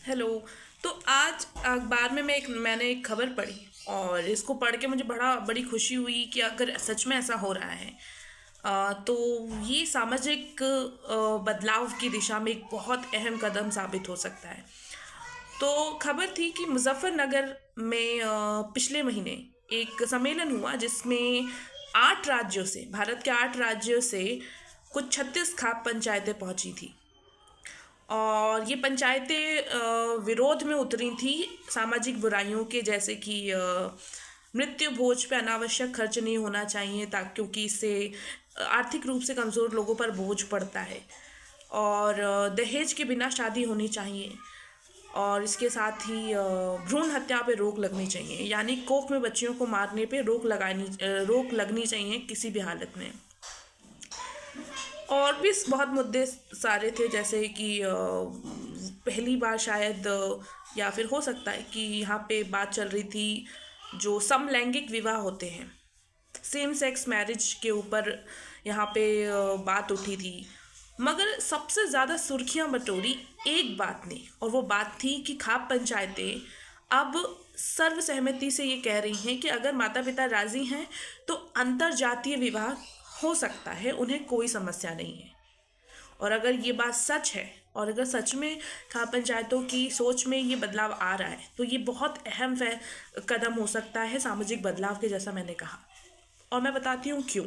Hello. तो आज अखबार में मैंने एक खबर पढ़ी और इसको पढ़ के मुझे बड़ी खुशी हुई कि अगर सच में ऐसा हो रहा है तो ये सामाजिक बदलाव की दिशा में एक बहुत अहम कदम साबित हो सकता है। तो खबर थी कि मुजफ्फरनगर में पिछले महीने एक सम्मेलन हुआ जिसमें 8 राज्यों से, भारत के 8 राज्यों से कुछ 36 खाप पंचायतें पहुंची थी। और ये पंचायतें विरोध में उतरी थी सामाजिक बुराइयों के, जैसे कि मृत्यु भोज पे अनावश्यक खर्च नहीं होना चाहिए ताकि, क्योंकि इससे आर्थिक रूप से कमज़ोर लोगों पर बोझ पड़ता है। और दहेज के बिना शादी होनी चाहिए। और इसके साथ ही भ्रूण हत्या पे रोक लगनी चाहिए, यानी कोख में बच्चियों को मारने पे रोक लगनी चाहिए किसी भी हालत में। और भी बहुत मुद्दे सारे थे, जैसे कि पहली बार शायद या फिर हो सकता है कि यहाँ पे बात चल रही थी जो समलैंगिक विवाह होते हैं, सेम सेक्स मैरिज के ऊपर यहाँ पे बात उठी थी। मगर सबसे ज़्यादा सुर्खियाँ बटोरी एक बात ने, और वो बात थी कि खाप पंचायतें अब सर्वसहमति से ये कह रही हैं कि अगर माता पिता राज़ी हैं तो अंतर जातीय विवाह हो सकता है, उन्हें कोई समस्या नहीं है। और अगर ये बात सच है, और अगर सच में खाप पंचायतों की सोच में ये बदलाव आ रहा है, तो ये बहुत अहम कदम हो सकता है सामाजिक बदलाव के, जैसा मैंने कहा। और मैं बताती हूँ क्यों।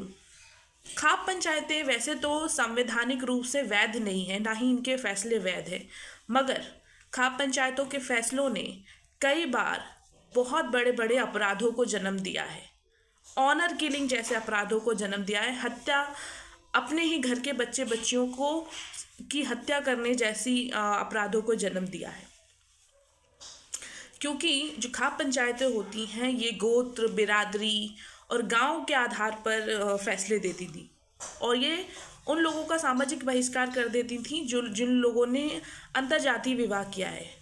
खाप पंचायतें वैसे तो संवैधानिक रूप से वैध नहीं है, ना ही इनके फैसले वैध हैं, मगर खाप पंचायतों के फैसलों ने कई बार बहुत बड़े बड़े अपराधों को जन्म दिया है। ऑनर किलिंग जैसे अपराधों को जन्म दिया है। हत्या, अपने ही घर के बच्चे बच्चियों को की हत्या करने जैसी अपराधों को जन्म दिया है। क्योंकि जो खाप पंचायतें होती हैं ये गोत्र, बिरादरी और गांव के आधार पर फैसले देती थी, और ये उन लोगों का सामाजिक बहिष्कार कर देती थी जो जिन लोगों ने अंतर्जातीय विवाह किया है।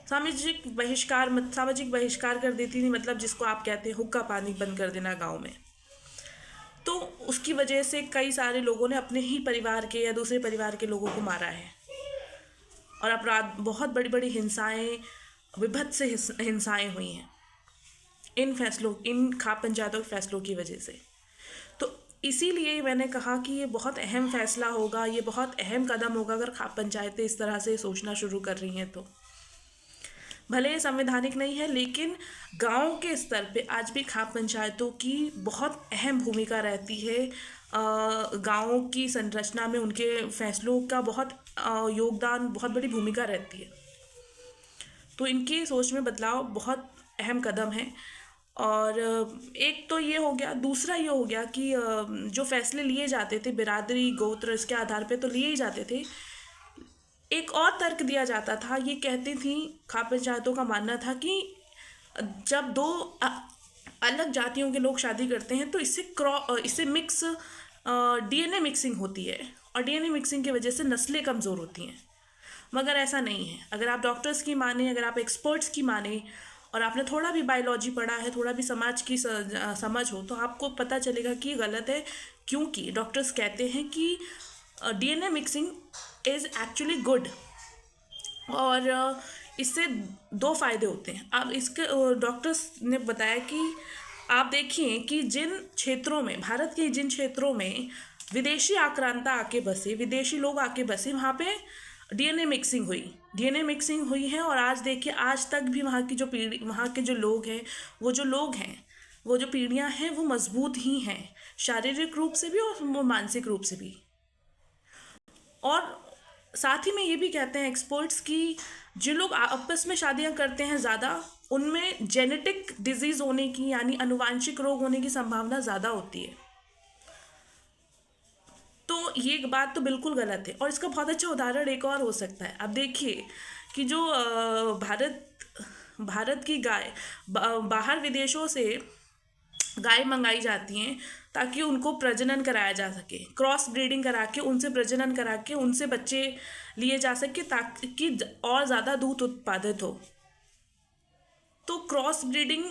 सामाजिक बहिष्कार कर देती थी, मतलब जिसको आप कहते हैं हुक्का पानी बंद कर देना गांव में। तो उसकी वजह से कई सारे लोगों ने अपने ही परिवार के या दूसरे परिवार के लोगों को मारा है, और अपराध, बहुत बड़ी बड़ी हिंसाएं, विभत्स हिंसाएं हुई हैं इन खाप पंचायतों के फैसलों की वजह से। तो इसीलिए मैंने कहा कि ये बहुत अहम फैसला होगा, ये बहुत अहम कदम होगा अगर खाप पंचायतें इस तरह से सोचना शुरू कर रही हैं। तो भले ये संवैधानिक नहीं है, लेकिन गांव के स्तर पे आज भी खाप पंचायतों की बहुत अहम भूमिका रहती है। गाँव की संरचना में उनके फैसलों का बहुत योगदान, बहुत बड़ी भूमिका रहती है। तो इनकी सोच में बदलाव बहुत अहम कदम है। और एक तो ये हो गया, दूसरा ये हो गया कि जो फैसले लिए जाते थे बिरादरी, गोत्र, इसके आधार पे तो लिए ही जाते थे। एक और तर्क दिया जाता था, ये कहती थी खाप पंचायतों का मानना था कि जब दो अलग जातियों के लोग शादी करते हैं तो इससे डीएनए मिक्सिंग होती है, और डीएनए मिक्सिंग की वजह से नस्लें कमज़ोर होती हैं। मगर ऐसा नहीं है। अगर आप डॉक्टर्स की माने, अगर आप एक्सपर्ट्स की माने, और आपने थोड़ा भी बायोलॉजी पढ़ा है, थोड़ा भी समाज की समझ हो, तो आपको पता चलेगा कि गलत है। क्योंकि डॉक्टर्स कहते हैं कि DNA mixing is actually good, और इससे 2 फ़ायदे होते हैं। अब इसके डॉक्टर्स ने बताया कि आप देखिए कि जिन क्षेत्रों में, भारत के जिन क्षेत्रों में विदेशी आक्रांता आके बसे, विदेशी लोग आके बसे, वहाँ पे डीएनए मिक्सिंग हुई है। और आज देखिए, आज तक भी वहाँ के जो लोग हैं, वो जो पीढ़ियाँ हैं वो मजबूत ही हैं, शारीरिक रूप से भी और वो मानसिक रूप से भी। और साथ ही में ये भी कहते हैं एक्सपर्ट्स कि जो लोग आपस में शादियां करते हैं ज़्यादा, उनमें जेनेटिक डिजीज़ होने की, यानी अनुवांशिक रोग होने की संभावना ज़्यादा होती है। तो ये बात तो बिल्कुल गलत है। और इसका बहुत अच्छा उदाहरण एक और हो सकता है। अब देखिए कि जो भारत की गाय, बाहर विदेशों से गाय मंगाई जाती हैं ताकि उनको प्रजनन कराया जा सके, क्रॉस ब्रीडिंग करा के उनसे प्रजनन करा के उनसे बच्चे लिए जा सके ताकि और ज़्यादा दूध उत्पादित हो। तो क्रॉस ब्रीडिंग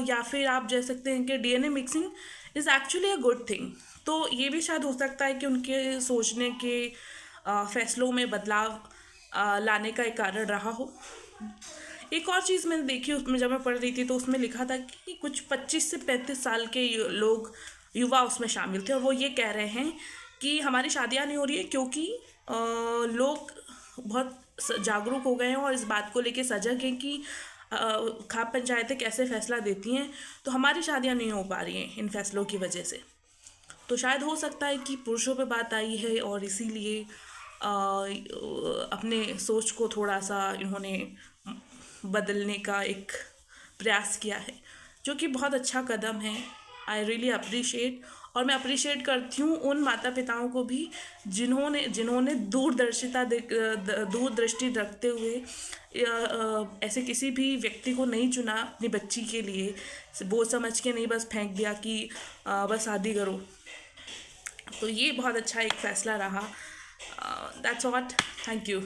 या फिर आप कह सकते हैं कि DNA mixing is actually a good thing. तो ये भी शायद हो सकता है कि उनके सोचने के फैसलों में बदलाव लाने का एक कारण रहा हो। एक और चीज़ मैंने देखी उसमें, जब मैं पढ़ रही थी तो उसमें लिखा था कि कुछ 25 से 35 साल के लोग, युवा उसमें शामिल थे, और वो ये कह रहे हैं कि हमारी शादियां नहीं हो रही है क्योंकि लोग बहुत जागरूक हो गए हैं और इस बात को लेके सजग हैं कि खाप पंचायतें कैसे फैसला देती हैं, तो हमारी शादियां नहीं हो पा रही हैं इन फैसलों की वजह से। तो शायद हो सकता है कि पुरुषों पे बात आई है और इसीलिए अपने सोच को थोड़ा सा इन्होंने बदलने का एक प्रयास किया है, जो कि बहुत अच्छा कदम है। आई रियली अप्रिशिएट, और मैं अप्रिशिएट करती हूँ उन माता पिताओं को भी जिन्होंने दूरदृष्टि रखते हुए ऐसे किसी भी व्यक्ति को नहीं चुना अपनी बच्ची के लिए, बोझ समझ के नहीं बस फेंक दिया कि बस शादी करो। तो ये बहुत अच्छा एक फ़ैसला रहा। That's all, thank you.